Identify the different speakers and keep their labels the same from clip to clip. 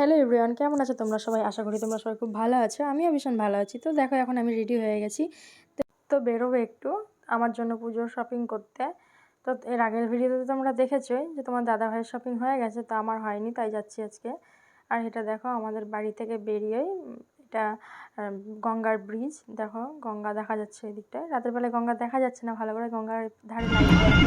Speaker 1: Hello everyone, কেমন আছো তোমরা সবাই? আশা করি তোমরা সবাই খুব ভালো আছো। আমিও ভীষণ ভালো আছি। তো দেখো, এখন আমি রেডি হয়ে গেছি। তো বেরোবো একটু আমার জন্য পুজোর শপিং করতে। তো এর আগের ভিডিওতে তোমরা দেখেছোই যে তোমার দাদা ভাইয়ের শপিং হয়ে গেছে, তো আমার হয়নি, তাই যাচ্ছি আজকে। আর এটা দেখো, আমাদের বাড়ি থেকে বেরিয়েই এটা গঙ্গার ব্রিজ। দেখো, গঙ্গা দেখা যাচ্ছে এই দিকটায়। রাতের বেলায় গঙ্গা দেখা যাচ্ছে না ভালো করে, গঙ্গার ধারে লাইট দেওয়া।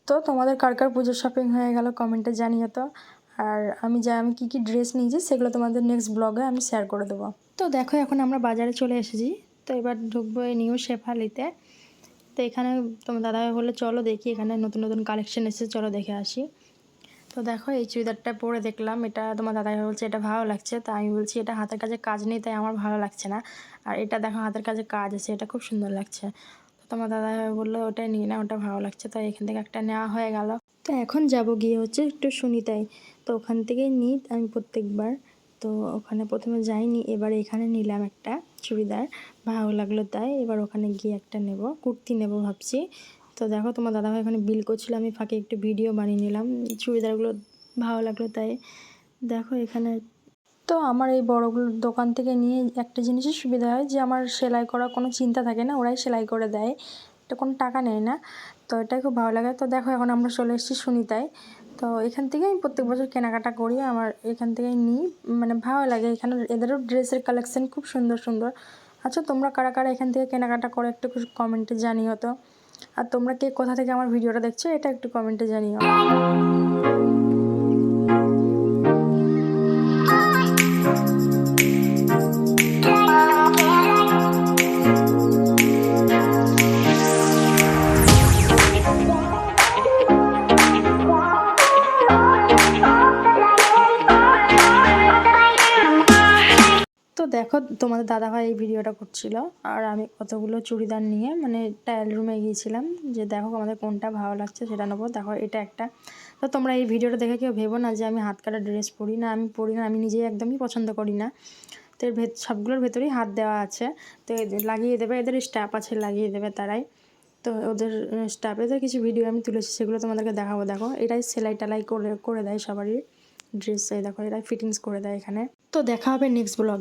Speaker 1: তো তোমাদের কার কার পুজোর শপিং হয়ে গেল কমেন্টে জানিও তো। আর আমি কী কী ড্রেস নিয়েছি সেগুলো তোমাদের নেক্সট ব্লগে আমি শেয়ার করে দেবো। তো দেখো, এখন আমরা বাজারে চলে এসেছি। তো এবার ঢুকবো এই নিউ শেফালিতে। তো এখানে তোমার দাদাভাই বললে চলো দেখি, এখানে নতুন নতুন কালেকশন এসেছে, চলো দেখে আসি। তো দেখো, এই চুড়িদারটা পরে দেখলাম, এটা তোমার দাদাভাই বলছে এটা ভালো লাগছে। তো আমি বলছি এটা হাতের কাজে কাজ নেই, তাই আমার ভালো লাগছে না। আর এটা দেখো, হাতের কাজে কাজ আছে, এটা খুব সুন্দর লাগছে। তো তোমার দাদাভাই বললো ওটাই নিয়ে না, ওটা ভালো লাগছে। তো এখান থেকে একটা নেওয়া হয়ে গেল। তো এখন যাব গিয়ে হচ্ছে একটু সুনিতাই। তো ওখান থেকেই নিই আমি প্রত্যেকবার। তো ওখানে প্রথমে যাইনি, এবার এখানে নিলাম একটা চুড়িদার, ভালো লাগলো তাই এবার ওখানে গিয়ে একটা নেব, কুর্তি নেব ভাবছি। তো দেখো, তোমার দাদাভাই এখানে বিল করছিল, আমি ফাঁকে একটু ভিডিও বানিয়ে নিলাম। চুড়িদারগুলো ভালো লাগলো তাই। দেখো এখানে তো আমার এই বড়গুলোর দোকান থেকে নিয়ে একটা জিনিসের সুবিধা হয় যে আমার সেলাই করার কোনো চিন্তা থাকে না, ওরাই সেলাই করে দেয়, এটা কোনো টাকা নেয় না। তো এটাই খুব ভালো লাগে। তো দেখো, এখন আমরা চলে এসেছি সুনিতায়। তো এখান থেকে আমি প্রত্যেক বছর কেনাকাটা করি, আমার এখান থেকেই নিই, মানে ভালো লাগে। এখানে এদেরও ড্রেসের কালেকশান খুব সুন্দর সুন্দর। আচ্ছা, তোমরা কারা কারা এখান থেকে কেনাকাটা করো একটু কমেন্টে জানিও তো। আর তোমরা কে কোথা থেকে আমার ভিডিওটা দেখছো এটা একটু কমেন্টে জানিও। তো দেখো, তোমাদের দাদাভাই এই ভিডিওটা করছিল, আর আমি কতগুলো চুড়িদার নিয়ে মানে ট্রায়াল রুমে গিয়েছিলাম যে দেখো আমাদের কোনটা ভালো লাগছে সেটা নেবো। দেখো এটা একটা। তো তোমরা এই ভিডিওটা দেখে কেউ ভেবো না যে আমি হাত কাটা ড্রেস পরি না, আমি পরি না, আমি নিজেই একদমই পছন্দ করি না। তো এর সবগুলোর ভেতরেই হাত দেওয়া আছে। তো লাগিয়ে দেবে, এদের স্টাফ আছে লাগিয়ে দেবে তারাই। তো ওদের স্টাফেদের কিছু ভিডিও আমি তুলেছি, সেগুলো তোমাদেরকে দেখাবো। দেখো, এটাই সেলাই টালাই করে দেয় সবারই ড্রেস। এই দেখো, এটাই ফিটিংস করে দেয় এখানে। তো দেখা হবে নেক্সট ব্লগে।